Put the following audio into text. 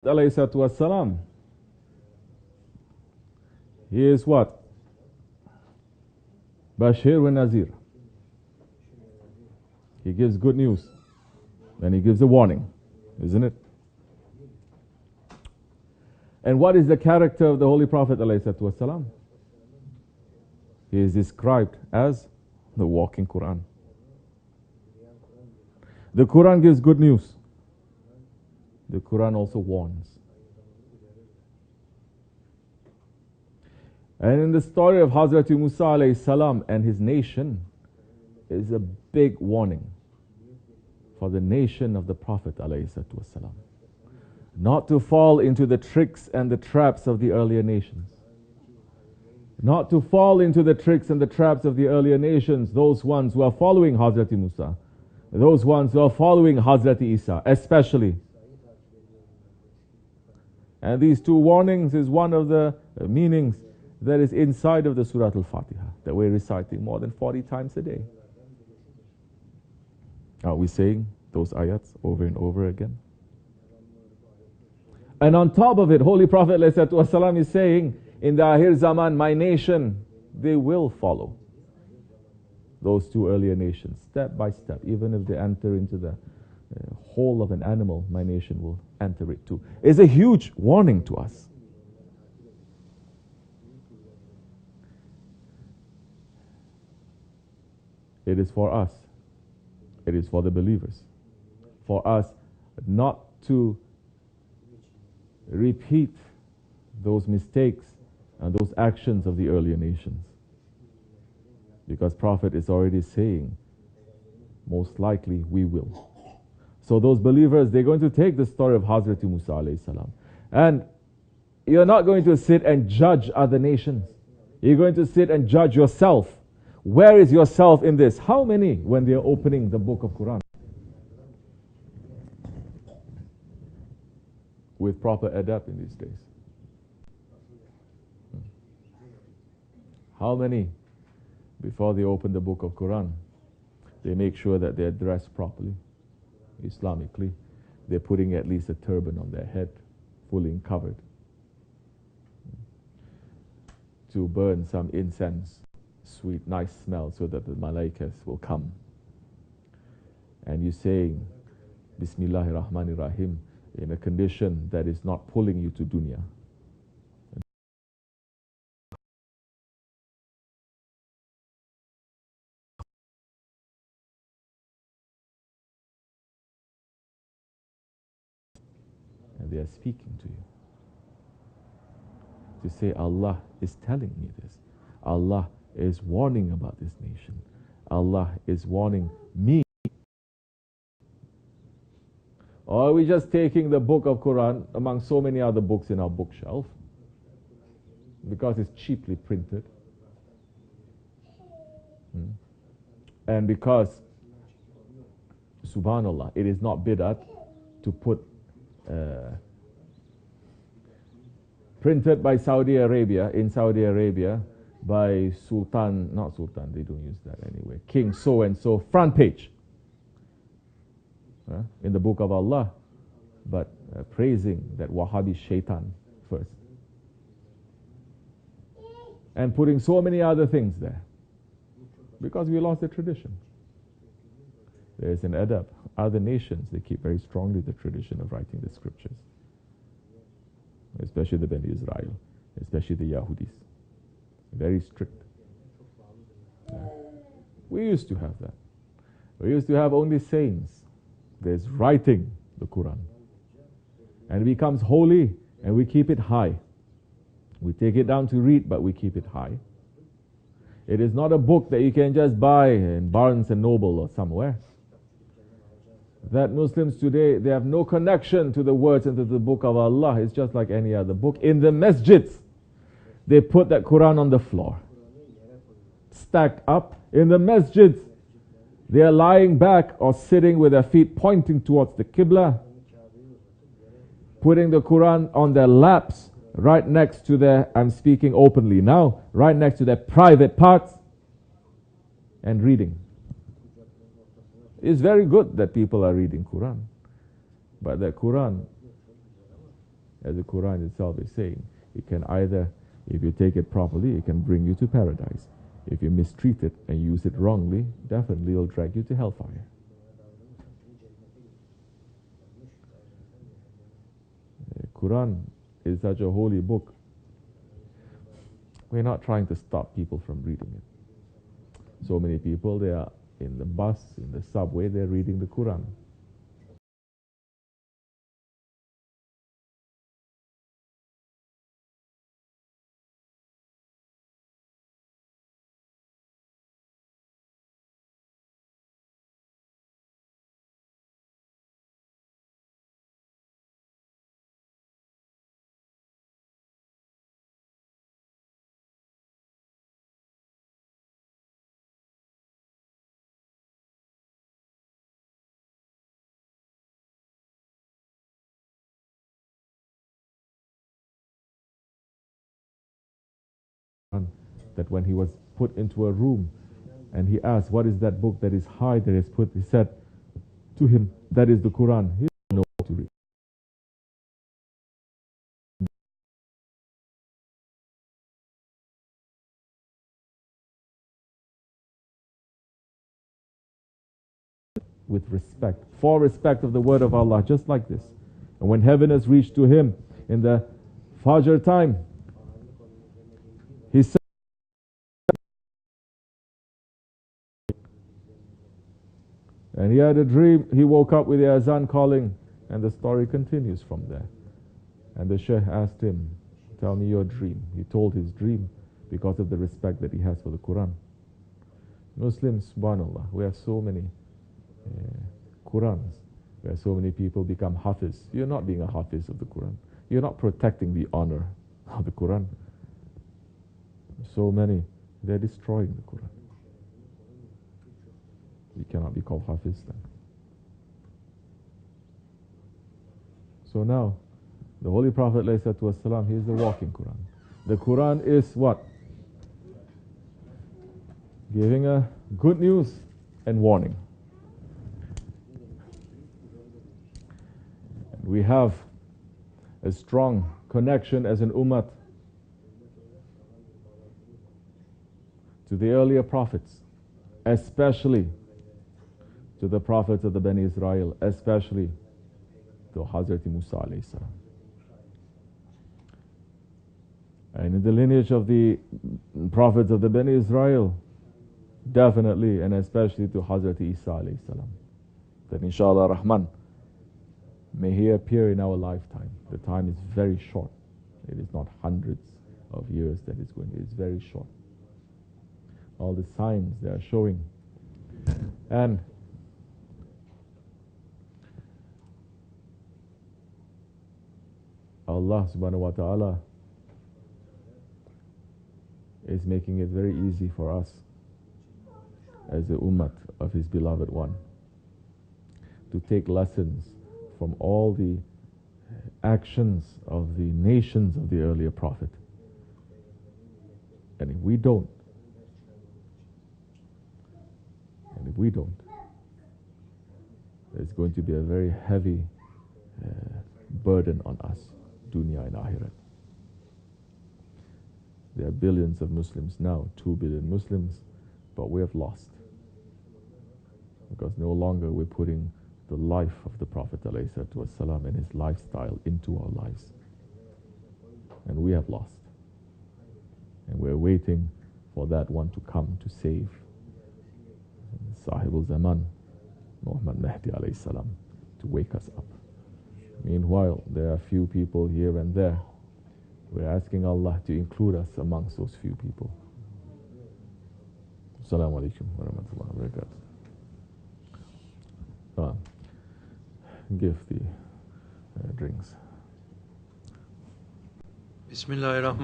alayhi salatu wassalam, he is what? Bashir wa Nazir. He gives good news. And he gives a warning, isn't it? And what is the character of the Holy Prophet alayhi salatu wassalam? He is described as the walking Quran. The Quran gives good news. The Quran also warns. And in the story of Hazrat Musa alayhi salam and his nation is a big warning for the nation of the Prophet alayhi salam. Not to fall into the tricks and the traps of the earlier nations. Not to fall into the tricks and the traps of the earlier nations, those ones who are following Hazrat Musa, those ones who are following Hazrat Isa, especially. And these two warnings is one of the meanings that is inside of the Surah Al-Fatiha that we're reciting more than 40 times a day. Are we saying those ayats over and over again? And on top of it, Holy Prophet ﷺ is saying, in the Akhir Zaman, my nation, they will follow those two earlier nations, step by step. Even if they enter into the whole of an animal, my nation will enter it too. It's a huge warning to us. It is for us. It is for the believers. For us not to repeat those mistakes and those actions of the earlier nations. Because Prophet is already saying, most likely we will. So those believers, they're going to take the story of Hazrat Musa alayhi salam. And you're not going to sit and judge other nations. You're going to sit and judge yourself. Where is yourself in this? How many, when they're opening the book of Quran with proper adab in these days? How many, before they open the book of Quran, they make sure that they're dressed properly, Islamically? They're putting at least a turban on their head, fully covered, to burn some incense, sweet, nice smell, so that the malaikas will come. And you're saying, Bismillahir Rahmanir Rahim, in a condition that is not pulling you to dunya. And they are speaking to you. To say, Allah is telling me this. Allah is warning about this nation. Allah is warning me. Or are we just taking the book of Quran among so many other books in our bookshelf because it's cheaply printed? And because, subhanallah, it is not bid'at to put printed by Saudi Arabia, in Saudi Arabia, by Sultan, not Sultan, they don't use that anyway, King so-and-so, front page in the book of Allah, but praising that Wahhabi shaitan first. And putting so many other things there, because we lost the tradition. There's an adab. Other nations, they keep very strongly the tradition of writing the scriptures, especially the Bani Israel, especially the Yahudis. Very strict. We used to have that. We used to have only saints. There's writing the Quran. And it becomes holy, and we keep it high. We take it down to read, but we keep it high. It is not a book that you can just buy in Barnes and Noble or somewhere. That Muslims today, they have no connection to the words and to the book of Allah. It's just like any other book. In the masjids, they put that Quran on the floor, stacked up. In the masjids, they are lying back or sitting with their feet pointing towards the Qibla, putting the Quran on their laps, right next to their, I'm speaking openly now, right next to their private parts, and reading. It's very good that people are reading Quran, but the Quran as the Quran itself is saying. It can either, if you take it properly, it can bring you to paradise. If you mistreat it and use it wrongly, definitely it will drag you to hellfire. The Quran is such a holy book. We're not trying to stop people from reading it. So many people, they are in the bus, in the subway, they're reading the Quran. That when he was put into a room and he asked, what is that book that is high that is put? He said to him, that is the Quran. He didn't know how to read. With respect, for respect of the word of Allah, just like this. And when heaviness reached to him in the Fajr time, he said, and he had a dream. He woke up with the azan calling, and the story continues from there. And the Shaykh asked him, tell me your dream. He told his dream because of the respect that he has for the Quran. Muslims, subhanAllah, we have so many Qurans, where so many people become hafiz. You're not being a hafiz of the Quran. You're not protecting the honor of the Quran. So many, they're destroying the Quran. You cannot be called hafiz then. So now, the Holy Prophet ﷺ, he is the walking Quran. The Quran is what? Giving a good news and warning. We have a strong connection as an ummah to the earlier prophets, especially to the prophets of the Bani Israel, especially to Hazrat Musa alayhi salam. And in the lineage of the prophets of the Bani Israel, definitely and especially to Hazrat Isa alayhi salam. That inshallah Rahman, may he appear in our lifetime. The time is very short. It is not hundreds of years that it's going. It is very short. All the signs they are showing. And Allah subhanahu wa ta'ala is making it very easy for us as the ummah of His beloved one to take lessons from all the actions of the nations of the earlier prophet. And if we don't, there's going to be a very heavy burden on us, dunya and akhirat. There are billions of Muslims now, 2 billion Muslims, but we have lost. Because no longer we're putting the life of the Prophet ﷺ and his lifestyle into our lives. And we have lost. And we're waiting for that one to come to save. Sahib al-Zaman, Muhammad Mahdi alayhi salam, to wake us up. Meanwhile, there are few people here and there. We're asking Allah to include us amongst those few people. Assalamu alaikum wa rahmatullahi wa barakatuh. Give the drinks. Bismillahirrahmanirrahim.